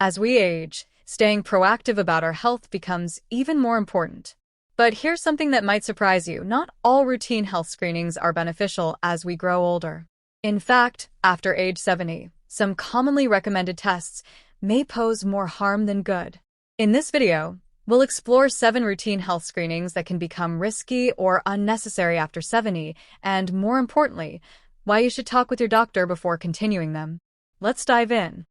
As we age, staying proactive about our health becomes even more important. But here's something that might surprise you. Not all routine health screenings are beneficial as we grow older. In fact, after age 70, some commonly recommended tests may pose more harm than good. In this video, we'll explore 7 routine health screenings that can become risky or unnecessary after 70, and more importantly, why you should talk with your doctor before continuing them. Let's dive in.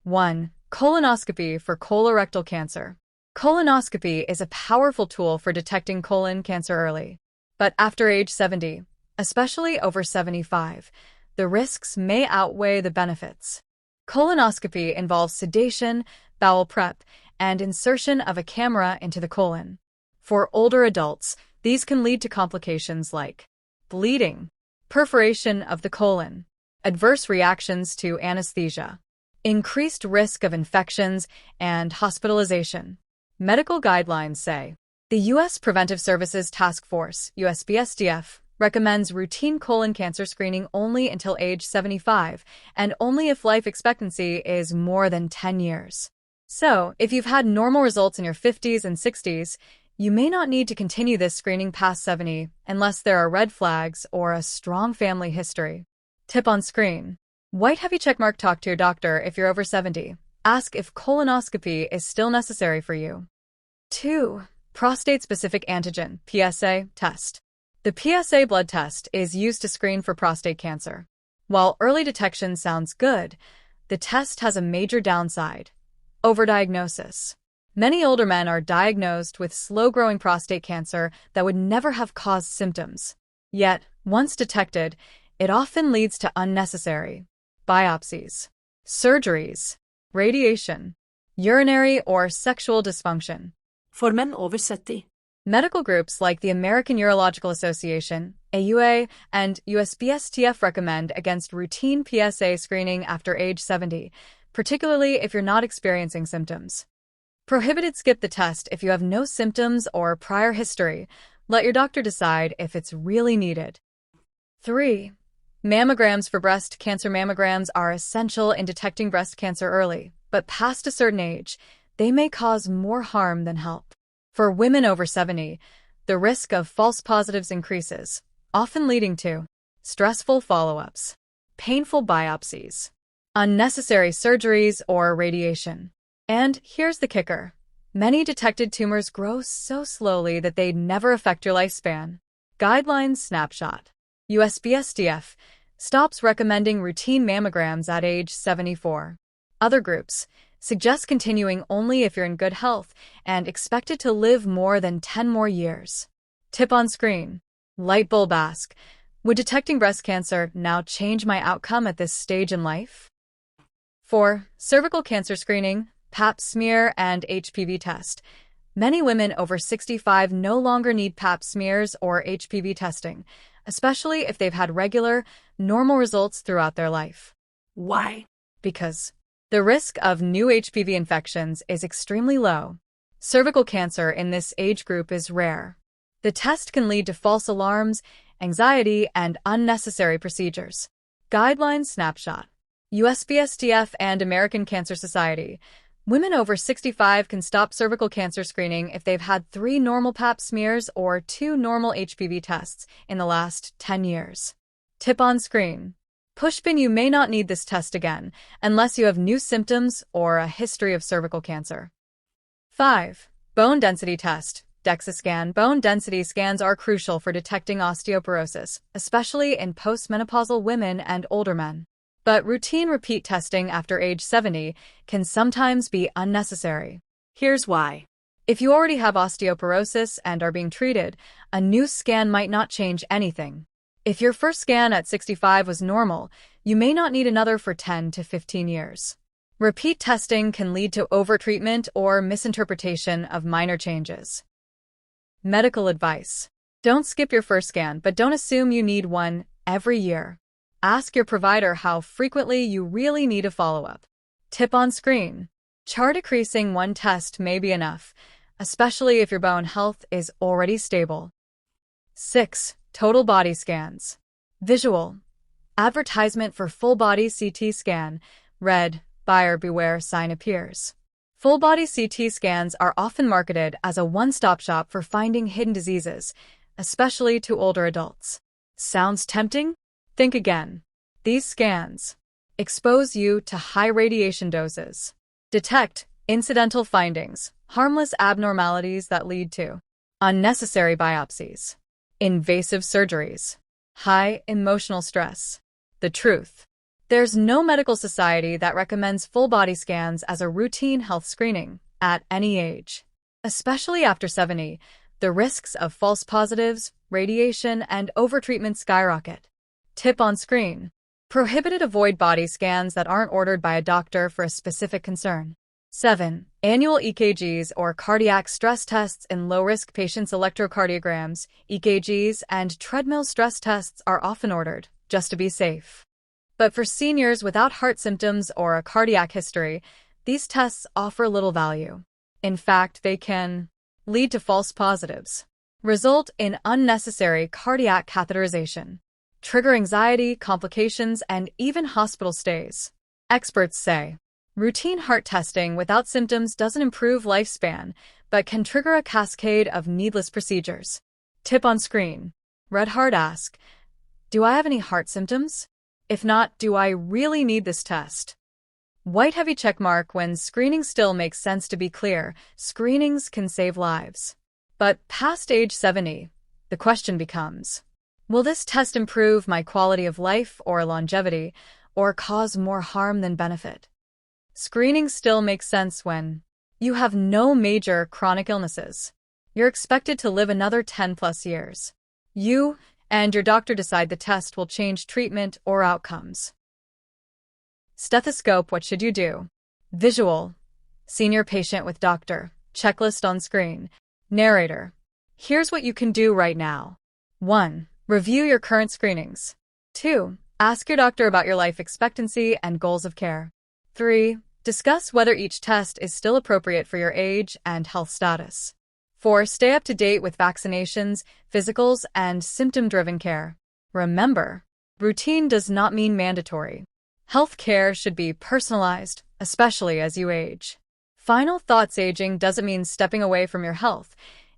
1. Colonoscopy for colorectal cancer. Colonoscopy is a powerful tool for detecting colon cancer early. But after age 70, especially over 75, the risks may outweigh the benefits. Colonoscopy involves sedation, bowel prep, and insertion of a camera into the colon. For older adults, these can lead to complications like bleeding, perforation of the colon, adverse reactions to anesthesia, increased risk of infections, and hospitalization. Medical guidelines say the U.S. Preventive Services Task Force, USPSTF, recommends routine colon cancer screening only until age 75 and only if life expectancy is more than 10 years. So, if you've had normal results in your 50s and 60s, you may not need to continue this screening past 70 unless there are red flags or a strong family history. Tip on screen. White heavy checkmark: talk to your doctor if you're over 70. Ask if colonoscopy is still necessary for you. 2. Prostate-specific antigen, PSA test. The PSA blood test is used to screen for prostate cancer. While early detection sounds good, the test has a major downside: overdiagnosis. Many older men are diagnosed with slow-growing prostate cancer that would never have caused symptoms. Yet, once detected, it often leads to unnecessary biopsies, surgeries, radiation, urinary or sexual dysfunction. For menn over 70. Medical groups like the American Urological Association, AUA, and USPSTF recommend against routine PSA screening after age 70, particularly if you're not experiencing symptoms. Prohibited: skip the test if you have no symptoms or prior history. Let your doctor decide if it's really needed. 3. Mammograms for breast cancer. Mammograms are essential in detecting breast cancer early, but past a certain age, they may cause more harm than help. For women over 70, the risk of false positives increases, often leading to stressful follow-ups, painful biopsies, unnecessary surgeries, or radiation. And here's the kicker: many detected tumors grow so slowly that they never affect your lifespan. Guidelines snapshot. USPSTF stops recommending routine mammograms at age 74. Other groups suggest continuing only if you're in good health and expected to live more than 10 more years. Tip on screen. Light bulb ask: would detecting breast cancer now change my outcome at this stage in life? 4. Cervical cancer screening, Pap smear, and HPV test. Many women over 65 no longer need Pap smears or HPV testing, especially if they've had regular, normal results throughout their life. Why? Because the risk of new HPV infections is extremely low. Cervical cancer in this age group is rare. The test can lead to false alarms, anxiety, and unnecessary procedures. Guidelines snapshot. USPSTF and American Cancer Society. Women over 65 can stop cervical cancer screening if they've had 3 normal Pap smears or 2 normal HPV tests in the last 10 years. Tip on screen. Pushpin: you may not need this test again unless you have new symptoms or a history of cervical cancer. 5. Bone density test, DEXA scan. Bone density scans are crucial for detecting osteoporosis, especially in postmenopausal women and older men. But routine repeat testing after age 70 can sometimes be unnecessary. Here's why. If you already have osteoporosis and are being treated, a new scan might not change anything. If your first scan at 65 was normal, you may not need another for 10 to 15 years. Repeat testing can lead to overtreatment or misinterpretation of minor changes. Medical advice. Don't skip your first scan, but don't assume you need one every year. Ask your provider how frequently you really need a follow-up. Tip on screen. Chart decreasing: one test may be enough, especially if your bone health is already stable. 6. Total body scans. Visual. Advertisement for full body CT scan. Red, buyer beware sign appears. Full-body CT scans are often marketed as a one-stop shop for finding hidden diseases, especially to older adults. Sounds tempting? Think again. These scans expose you to high radiation doses, detect incidental findings, harmless abnormalities that lead to unnecessary biopsies, invasive surgeries, high emotional stress. The truth: there's no medical society that recommends full-body scans as a routine health screening at any age. Especially after 70, the risks of false positives, radiation, and overtreatment skyrocket. Tip on screen: prohibited. Avoid body scans that aren't ordered by a doctor for a specific concern. 7. Annual EKGs or cardiac stress tests in low-risk patients. Electrocardiograms, EKGs, and treadmill stress tests are often ordered, just to be safe. But for seniors without heart symptoms or a cardiac history, these tests offer little value. In fact, they can lead to false positives, result in unnecessary cardiac catheterization, trigger anxiety, complications, and even hospital stays. Experts say routine heart testing without symptoms doesn't improve lifespan, but can trigger a cascade of needless procedures. Tip on screen: Red Heart ask, do I have any heart symptoms? If not, do I really need this test? White heavy checkmark when screening. Still makes sense. To be clear, screenings can save lives. But past age 70, the question becomes, will this test improve my quality of life or longevity, or cause more harm than benefit? Screening still makes sense when you have no major chronic illnesses. You're expected to live another 10+ years. You and your doctor decide the test will change treatment or outcomes. Stethoscope: what should you do? Visual: senior patient with doctor, checklist on screen. Narrator: here's what you can do right now. 1. Review your current screenings. 2. Ask your doctor about your life expectancy and goals of care. 3. Discuss whether each test is still appropriate for your age and health status. 4. Stay up to date with vaccinations, physicals, and symptom-driven care. Remember, routine does not mean mandatory. Health care should be personalized, especially as you age. Final thoughts: aging doesn't mean stepping away from your health.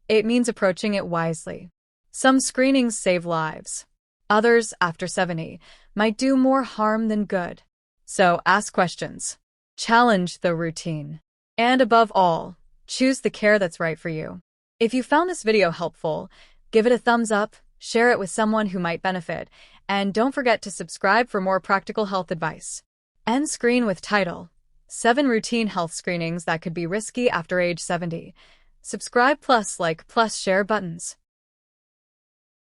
It means approaching it wisely. Some screenings save lives. Others, after 70, might do more harm than good. So ask questions. Challenge the routine. And above all, choose the care that's right for you. If you found this video helpful, give it a thumbs up, share it with someone who might benefit, and don't forget to subscribe for more practical health advice. End screen with title: 7 Routine Health Screenings That Could Be Risky After Age 70. Subscribe plus like plus share buttons.